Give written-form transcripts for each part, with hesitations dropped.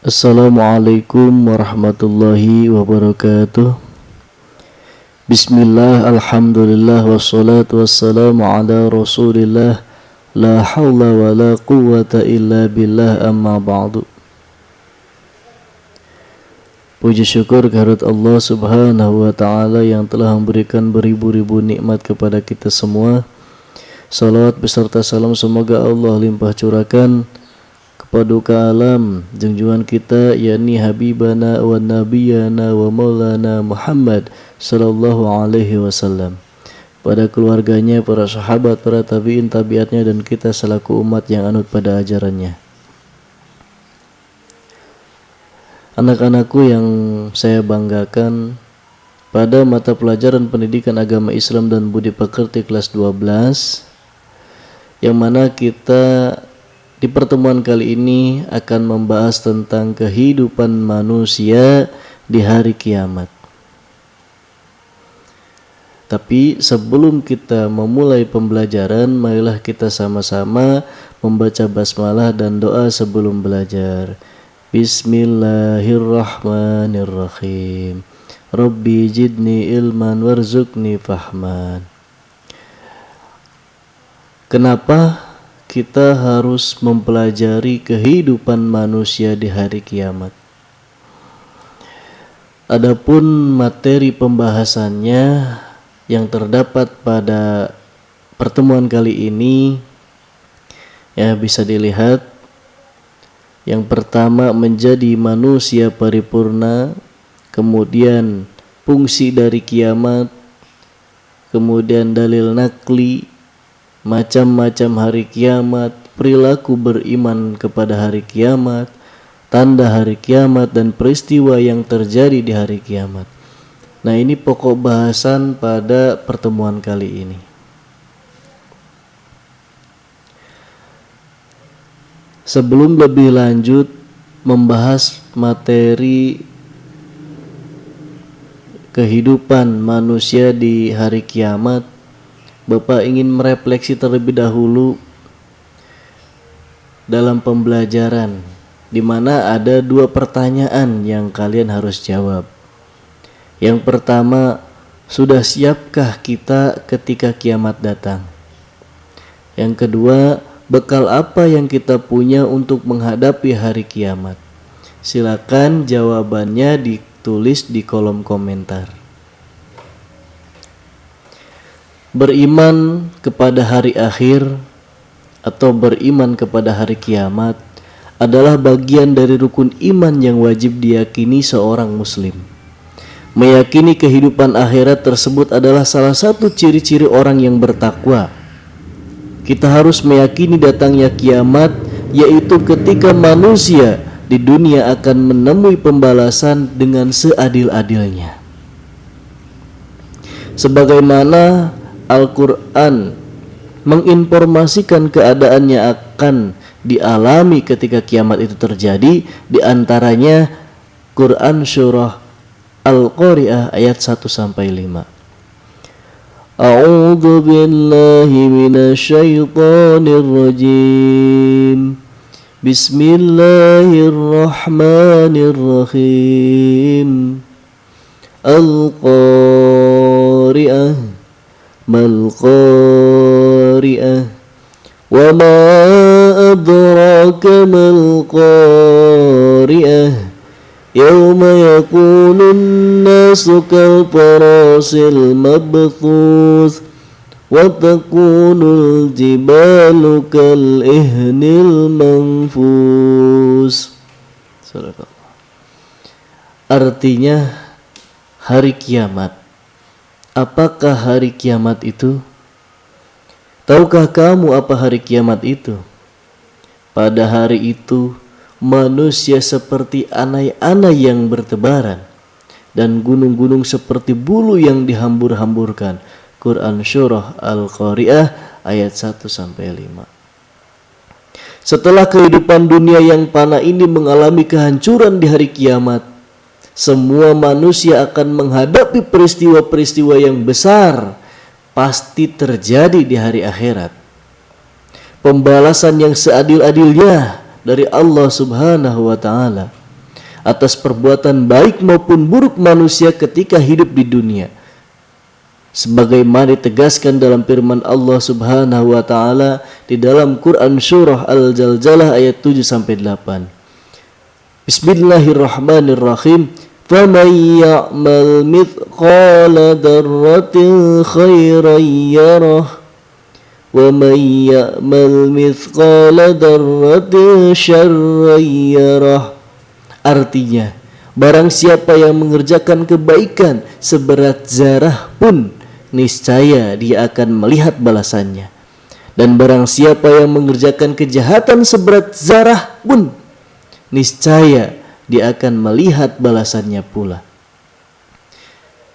Assalamualaikum warahmatullahi wabarakatuh. Bismillah, alhamdulillah, wassalatu wassalamu ala rasulillah. La hawla wa la quwwata illa billah, amma ba'du. Puji syukur kehadirat Allah subhanahu wa ta'ala yang telah memberikan beribu-ribu nikmat kepada kita semua. Salawat beserta salam semoga Allah limpah curahkan kepada alam junjungan kita yakni habibana wa nabiyana wa maulana Muhammad sallallahu alaihi wasallam, pada keluarganya, para sahabat, para tabi'in, tabi'atnya, dan kita selaku umat yang anut pada ajarannya. Anak-anakku yang saya banggakan, pada mata pelajaran pendidikan agama Islam dan budi pekerti kelas 12, yang mana kita di pertemuan kali ini akan membahas tentang kehidupan manusia di hari kiamat. Tapi sebelum kita memulai pembelajaran, marilah kita sama-sama membaca basmalah dan doa sebelum belajar. Bismillahirrahmanirrahim. Rabbi jidni ilman warzuqni fahman. Kenapa kita harus mempelajari kehidupan manusia di hari kiamat? Adapun materi pembahasannya yang terdapat pada pertemuan kali ini, ya bisa dilihat. Yang pertama, menjadi manusia paripurna, kemudian fungsi dari kiamat, kemudian dalil nakli, macam-macam hari kiamat, perilaku beriman kepada hari kiamat, tanda hari kiamat, dan peristiwa yang terjadi di hari kiamat. Nah, ini pokok bahasan pada pertemuan kali ini. Sebelum lebih lanjut membahas materi kehidupan manusia di hari kiamat, Bapak ingin merefleksi terlebih dahulu dalam pembelajaran, di mana ada dua pertanyaan yang kalian harus jawab. Yang pertama, sudah siapkah kita ketika kiamat datang? Yang kedua, bekal apa yang kita punya untuk menghadapi hari kiamat? Silakan jawabannya ditulis di kolom komentar. Beriman kepada hari akhir atau beriman kepada hari kiamat adalah bagian dari rukun iman yang wajib diyakini seorang muslim. Meyakini kehidupan akhirat tersebut adalah salah satu ciri-ciri orang yang bertakwa. Kita harus meyakini datangnya kiamat, yaitu ketika manusia di dunia akan menemui pembalasan dengan seadil-adilnya. Sebagaimana Al-Quran menginformasikan keadaan yang akan dialami ketika kiamat itu terjadi, di antaranya Quran surah Al-Qari'ah ayat 1-5. A'udzu billahi minasyaitonir rajim. Bismillahirrahmanirrahim. Al-Qari'ah mal qari'ah wa ma adraka mal qari'ah yawma yakunun nasu kal farasil mabthus wa takunul jibalu kal ihnil manfus. Artinya hari kiamat. Apakah hari kiamat itu? Tahukah kamu apa hari kiamat itu? Pada hari itu manusia seperti anai-anai yang bertebaran, dan gunung-gunung seperti bulu yang dihambur-hamburkan. Quran surah Al-Qari'ah ayat 1-5. Setelah kehidupan dunia yang fana ini mengalami kehancuran di hari kiamat, semua manusia akan menghadapi peristiwa-peristiwa yang besar pasti terjadi di hari akhirat. Pembalasan yang seadil-adilnya dari Allah Subhanahu wa ta'ala. atas perbuatan baik maupun buruk manusia ketika hidup di dunia. Sebagaimana ditegaskan dalam firman Allah Subhanahu wa taala di dalam Quran surah Al-Zalzalah ayat 7 sampai 8. Bismillahirrahmanirrahim. فَمَنْ يَعْمَلْ مِثْقَالَ ذَرَّةٍ خَيْرًا يَرَهُ وَمَنْ يَعْمَلْ مِثْقَالَ ذَرَّةٍ شَرًّا يَرَهُ. Artinya, barang siapa yang mengerjakan kebaikan seberat zarah pun, niscaya dia akan melihat balasannya. Dan barang siapa yang mengerjakan kejahatan seberat zarah pun, niscaya dia akan melihat balasannya pula.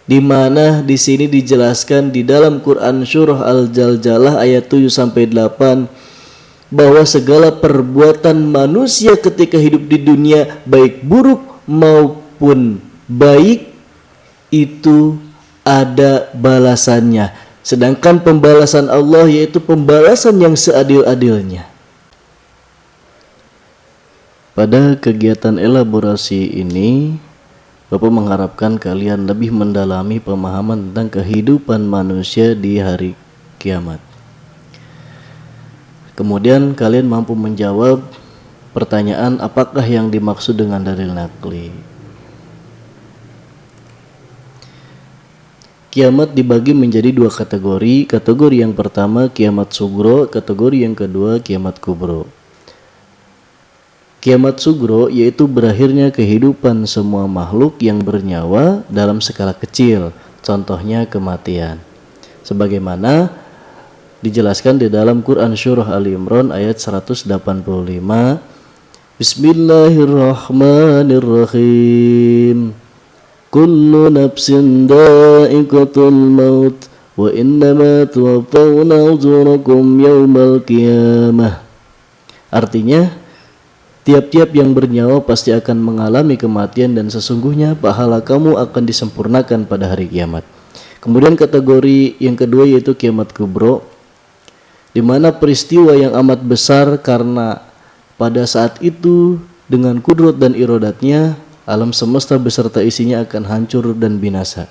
Di mana di sini dijelaskan di dalam Quran surah Al-Zalzalah ayat 7 sampai 8 bahwa segala perbuatan manusia ketika hidup di dunia baik buruk maupun baik itu ada balasannya. Sedangkan pembalasan Allah yaitu pembalasan yang seadil-adilnya. Pada kegiatan elaborasi ini, Bapak mengharapkan kalian lebih mendalami pemahaman tentang kehidupan manusia di hari kiamat. Kemudian kalian mampu menjawab pertanyaan apakah yang dimaksud dengan dalil naqli. Kiamat dibagi menjadi dua kategori. Kategori yang pertama kiamat sugro, kategori yang kedua kiamat kubro. Kiamat sugro yaitu berakhirnya kehidupan semua makhluk yang bernyawa dalam skala kecil, contohnya kematian. Sebagaimana dijelaskan di dalam Quran surah Ali Imran ayat 185. Bismillahirrahmanirrahim. Kullu nafsin dha'iqatul maut wa innama tuwaffawna ujurakum yawmal qiyamah. Artinya, tiap-tiap yang bernyawa pasti akan mengalami kematian dan sesungguhnya pahala kamu akan disempurnakan pada hari kiamat. Kemudian kategori yang kedua yaitu kiamat kubro, di mana peristiwa yang amat besar karena pada saat itu dengan kudrat dan iradatnya alam semesta beserta isinya akan hancur dan binasa.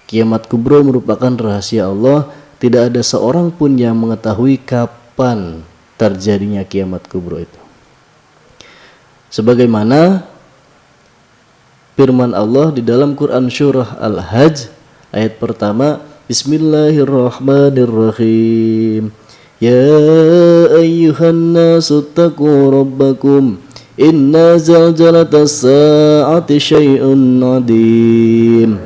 Kiamat kubro merupakan rahasia Allah, tidak ada seorang pun yang mengetahui kapan terjadinya kiamat kubro itu. Sebagaimana firman Allah di dalam Quran surah Al-Hajj ayat pertama, Bismillahirrahmanirrahim. Ya ayyuhan nasu taqu rabbakum inna zalzalatas sa'ati syai'un 'adim.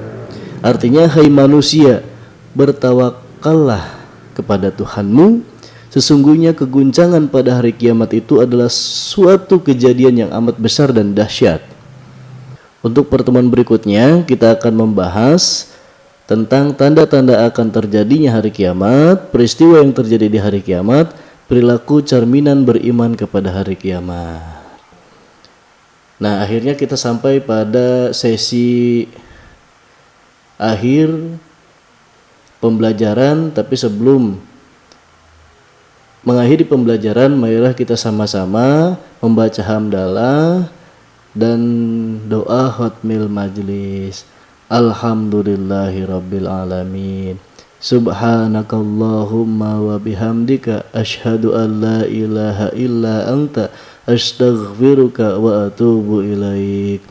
Artinya, hai manusia, bertawakallah kepada Tuhanmu. Sesungguhnya keguncangan pada hari kiamat itu adalah suatu kejadian yang amat besar dan dahsyat. Untuk pertemuan berikutnya kita akan membahas tentang tanda-tanda akan terjadinya hari kiamat, peristiwa yang terjadi di hari kiamat, perilaku cerminan beriman kepada hari kiamat. Nah, akhirnya kita sampai pada sesi akhir pembelajaran, tapi sebelum mengakhiri pembelajaran, marilah kita sama-sama membaca hamdalah dan doa khatmil majlis. Alhamdulillahirabbil alamin. Subhanakallahumma wa bihamdika asyhadu an la ilaha illa anta astaghfiruka wa atubu ilaik.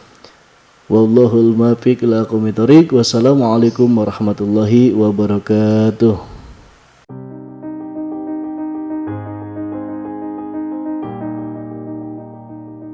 Wallahul muwaffiq ila aqwamit thoriq. Wassalamualaikum warahmatullahi wabarakatuh.